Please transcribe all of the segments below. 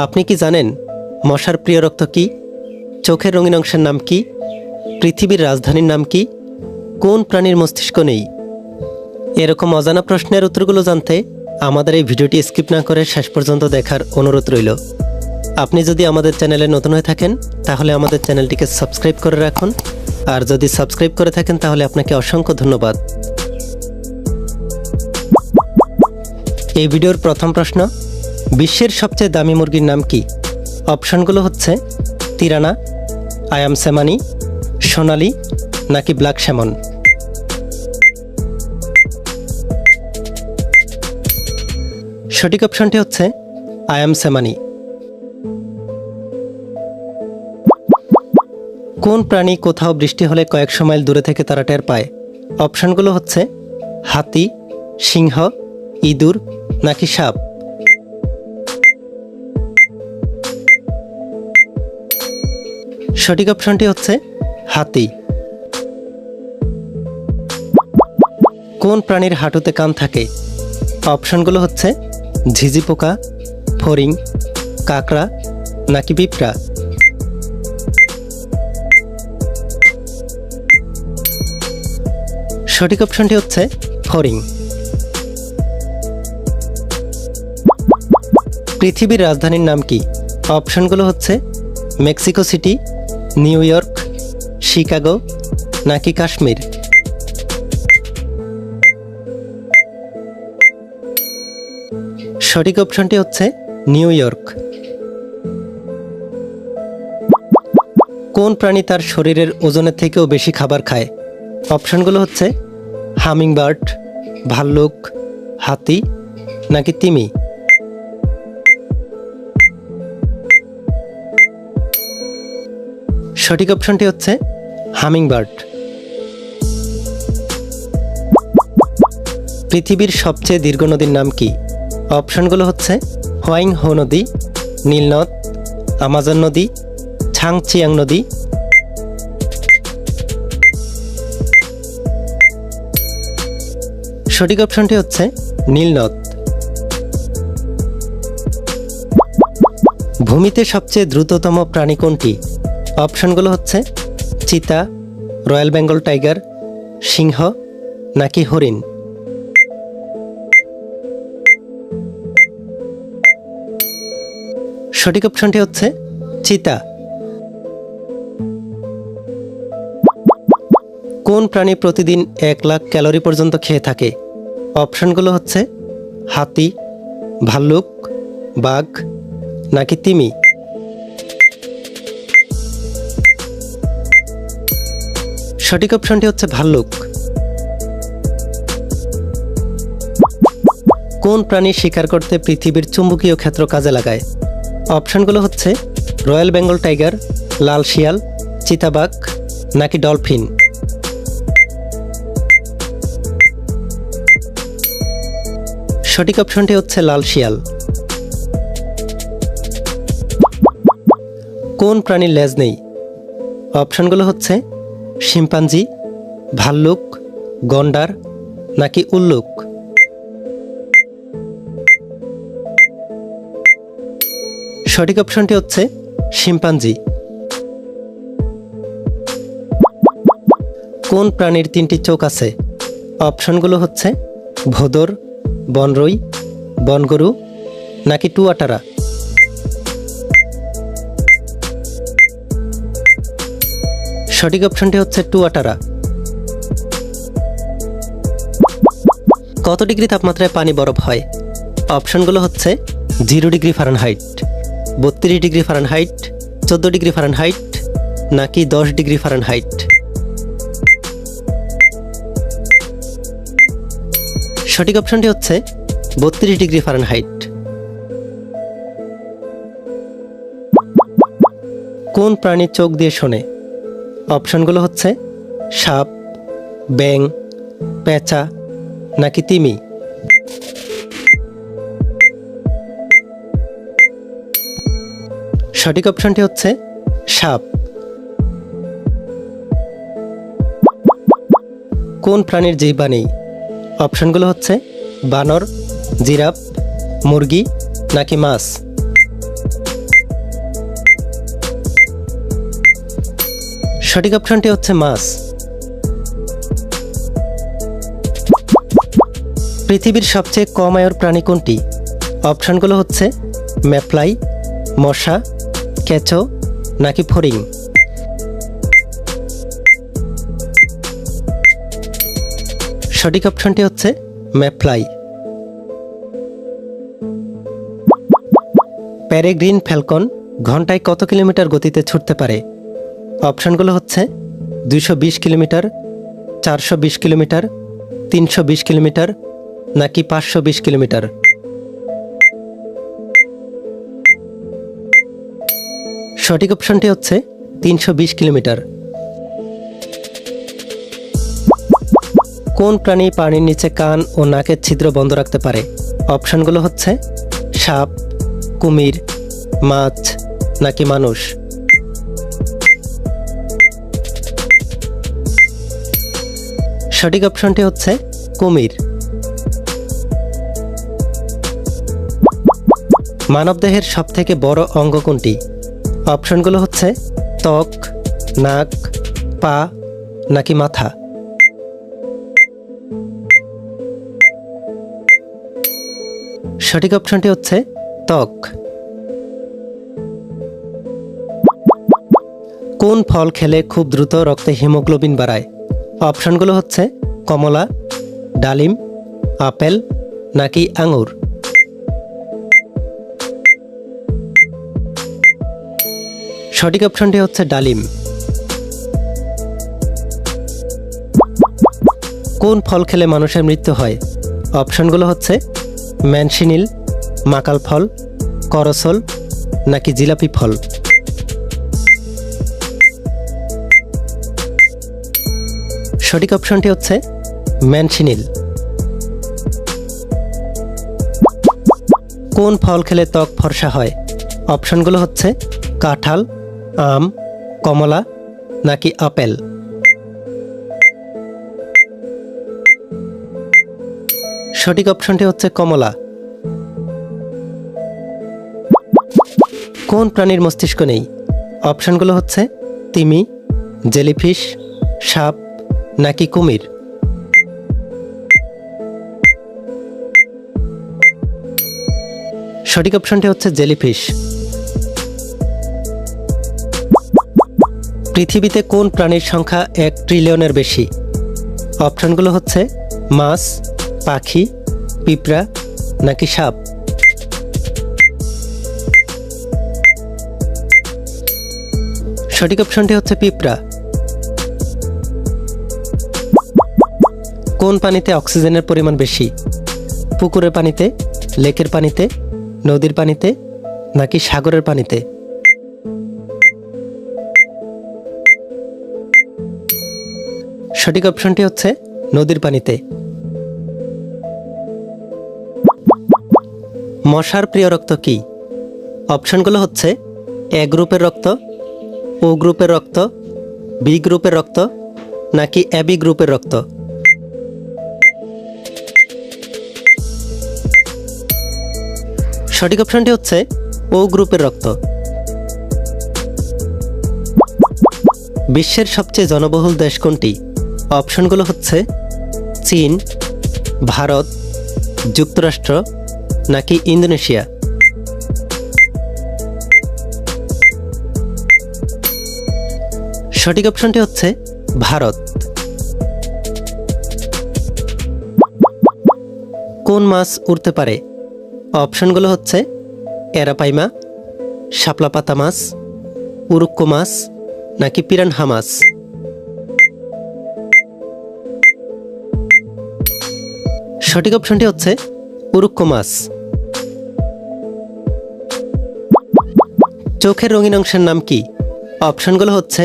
আপনি কি জানেন মশার প্রিয় রক্ত কি? চোখের রঙিন অংশের নাম কি? পৃথিবীর রাজধানীর নাম কি? কোন প্রাণীর মস্তিষ্ক নেই? এরকম অজানা প্রশ্নের উত্তরগুলো জানতে আমাদের এই ভিডিওটি স্কিপ না করে শেষ পর্যন্ত দেখার অনুরোধ রইল। আপনি যদি আমাদের চ্যানেলে নতুন হয়ে থাকেন তাহলে আমাদের চ্যানেলটিকে সাবস্ক্রাইব করে রাখুন, আর যদি সাবস্ক্রাইব করে থাকেন তাহলে আপনাকে অসংখ্য ধন্যবাদ। এই ভিডিওর প্রথম প্রশ্ন, বিশ্বের সবচেয়ে দামি মুরগির নাম কি? অপশনগুলো হচ্ছে তিরানা, আয়াম সেমানি, সোনালি নাকি ব্ল্যাক স্যামন। সঠিক অপশনটি হচ্ছে আয়াম সেমানি। কোন প্রাণী কোথাও বৃষ্টি হলে কয়েকশো মাইল দূরে থেকে তারা টের পায়? অপশনগুলো হচ্ছে হাতি, সিংহ, ইঁদুর নাকি সাপ। সঠিক অপশনটি হচ্ছে হাতি। কোন প্রাণীর হাঁটুতে কান থাকে? অপশনগুলো হচ্ছে ঝিঝি পোকা, ফড়িং, কাকড়া নাকি পিঁপড়া। সঠিক অপশনটি হচ্ছে ফড়িং। পৃথিবীর রাজধানীর নাম কি? অপশনগুলো হচ্ছে Mexico city, new York, Chicago নাকি কাশ্মীর। সঠিক অপশনটি হচ্ছে নিউ ইয়র্ক। কোন প্রাণী তার শরীরের ওজনের থেকেও বেশি খাবার খায়? অপশনগুলো হচ্ছে হামিংবার্ড, ভাল্লুক, হাতি নাকি তিমি। সঠিক অপশনটি হচ্ছে হামিংবার্ড। পৃথিবীর সবচেয়ে দীর্ঘ নদীর নাম কি? অপশনগুলো হচ্ছে হোয়াইং হো নদী, নীলনদ, আমাজন নদী, ছাংচিয়াং নদী। সঠিক অপশনটি হচ্ছে নীলনদ। ভূমিতে সবচেয়ে দ্রুততম প্রাণী কোনটি? অপশনগুলো হচ্ছে চিতা, রয়্যাল বেঙ্গল টাইগার, সিংহ নাকি হরিণ। সঠিক অপশনটি হচ্ছে চিতা। কোন প্রাণী প্রতিদিন 1 লাখ ক্যালোরি পর্যন্ত খেয়ে থাকে? অপশনগুলো হচ্ছে হাতি, ভাল্লুক, বাঘ নাকি তিমি। সঠিক অপশনটি হচ্ছে ভাল্লুক। কোন প্রাণী শিকার করতে পৃথিবীর চুম্বকীয় ক্ষেত্র কাজে লাগায়? অপশনগুলো হচ্ছে রয়্যাল বেঙ্গল টাইগার, লাল শিয়াল, চিতাবাঘ নাকি ডলফিন। সঠিক অপশনটি হচ্ছে লাল শিয়াল। কোন প্রাণীর লেজ নেই? অপশনগুলো হচ্ছে শিম্পাঞ্জি, ভাল্লুক, গন্ডার নাকি উল্লুক। সঠিক অপশনটি হচ্ছে শিম্পাঞ্জি। কোন প্রাণীর 3টি চোখ আছে? অপশনগুলো হচ্ছে ভোদর, বনরই, বনগরু নাকি টুয়াটারা। সঠিক অপশনটি হচ্ছে টুয়াটারা। কত ডিগ্রি তাপমাত্রায় পানি বরফ হয়? অপশনগুলো হচ্ছে 0 degree Fahrenheit, 32 degree Fahrenheit, 14 degree Fahrenheit নাকি 10 ডিগ্রি ফারেনহাইট। সঠিক অপশনটি হচ্ছে 32 ডিগ্রি ফারেনহাইট। কোন প্রাণী চোখ দিয়ে শোনে? অপশনগুলো হচ্ছে সাপ, ব্যাং, পেঁচা নাকি তিমি। সঠিক অপশনটি হচ্ছে সাপ। কোন প্রাণীর জিহ্বা নেই? অপশনগুলো হচ্ছে বানর, জিরাফ, মুরগি নাকি মাছ। সঠিক অপশনটি হচ্ছে মাছ। পৃথিবীর সবচেয়ে কম আয়ুর প্রাণী কোনটি? অপশনগুলো হচ্ছে ম্যাফ্লাই, মশা, কেঁচো নাকি ফড়িং। সঠিক অপশনটি হচ্ছে ম্যাফ্লাই। প্যারেগ্রিন ফ্যালকন ঘন্টায় কত কিলোমিটার গতিতে ছুটতে পারে? অপশনগুলো হচ্ছে 220 কিলোমিটার, 420 কিলোমিটার, 320 কিলোমিটার নাকি 520 কিলোমিটার। সঠিক অপশনটি হচ্ছে 320 কিলোমিটার। কোন প্রাণী পানির নিচে কান ও নাকের ছিদ্র বন্ধ রাখতে পারে? অপশনগুলো হচ্ছে সাপ, কুমির, মাছ নাকি মানুষ। সঠিক অপশনটি হচ্ছে কুমির। মানবদেহের সবথেকে বড় অঙ্গ কোনটি? অপশনগুলো হচ্ছে ত্বক, নাক, পা নাকি মাথা। সঠিক অপশনটি হচ্ছে ত্বক। কোন ফল খেলে খুব দ্রুত রক্তে হিমোগ্লোবিন বাড়ায়? অপশনগুলো হচ্ছে কমলা, ডালিম, আপেল নাকি আঙুর। সঠিক অপশনটি হচ্ছে ডালিম। কোন ফল খেলে মানুষের মৃত্যু হয়? অপশনগুলো হচ্ছে ম্যানশিনিল, মাকাল ফল, করসল নাকি জিলাপি ফল। সঠিক অপশনটি হচ্ছে ম্যানশিনিল। কোন ফল খেলে ত্বক ফর্সা হয়? অপশনগুলো হচ্ছে কাঁঠাল, আম, কমলা নাকি আপেল। সঠিক অপশনটি হচ্ছে কমলা। কোন প্রাণীর মস্তিষ্ক নেই? অপশনগুলো হচ্ছে তিমি, জেলিফিশ, সাপ নাকি কুমির। সঠিক অপশনটি হচ্ছে জেলিফিশ। পৃথিবীতে কোন প্রাণীর সংখ্যা 1 ট্রিলিয়নের বেশি? অপশনগুলো হচ্ছে মাছ, পাখি, পিঁপড়া নাকি সাপ। সঠিক অপশনটি হচ্ছে পিঁপড়া। কোন পানিতে অক্সিজেনের পরিমাণ বেশি? পুকুরের পানিতে, লেকের পানিতে, নদীর পানিতে নাকি সাগরের পানিতে। সঠিক অপশনটি হচ্ছে নদীর পানিতে। মশার প্রিয় রক্ত কি? অপশনগুলো হচ্ছে এ গ্রুপের রক্ত, ও গ্রুপের রক্ত, বি গ্রুপের রক্ত নাকি এবি গ্রুপের রক্ত। সঠিক অপশনটি হচ্ছে ও গ্রুপের রক্ত। বিশ্বের সবচেয়ে জনবহুল দেশ কোনটি? অপশনগুলো হচ্ছে চীন, ভারত, যুক্তরাষ্ট্র নাকি ইন্দোনেশিয়া। সঠিক অপশনটি হচ্ছে ভারত। কোন মাছ উড়তে পারে? অপশনগুলো হচ্ছে এরাপাইমা, শাপলা পাতা মাছ, উরুক্কো মাছ নাকি পিরানহা মাছ। সঠিক অপশনটি হচ্ছে উরুক্কো মাছ। চোখের রঙিন অংশের নাম কি? অপশনগুলো হচ্ছে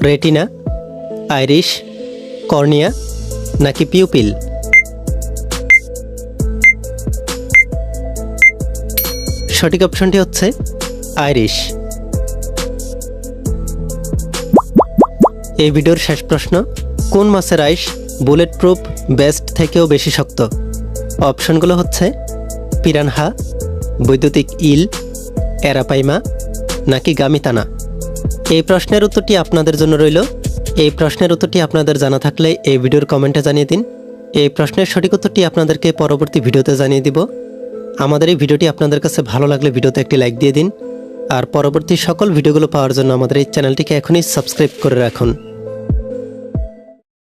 রেটিনা, আইরিশ, কর্নিয়া নাকি পিউপিল। সঠিক অপশনটি হচ্ছে আইরিশ। এই ভিডিওর শেষ প্রশ্ন, কোন মাছের আইস বুলেট প্রুফ বেস্ট থেকেও বেশি শক্ত? অপশনগুলো হচ্ছে পিরানহা, বৈদ্যুতিক ইল, এরাপাইমা নাকি গামিতানা। এই প্রশ্নের উত্তরটি আপনাদের জন্য রইল। এই প্রশ্নের উত্তরটি আপনাদের জানা থাকলে এই ভিডিওর কমেন্টে জানিয়ে দিন। এই প্রশ্নের সঠিক উত্তরটি আপনাদেরকে পরবর্তী ভিডিওতে জানিয়ে দিব। আমাদের এই ভিডিওটি আপনাদের কাছে ভালো লাগলে ভিডিওতে একটি লাইক দিয়ে দিন। আর পরবর্তী সকল ভিডিওগুলো পাওয়ার জন্য আমাদের এই চ্যানেলটিকে এখনই সাবস্ক্রাইব করে রাখুন।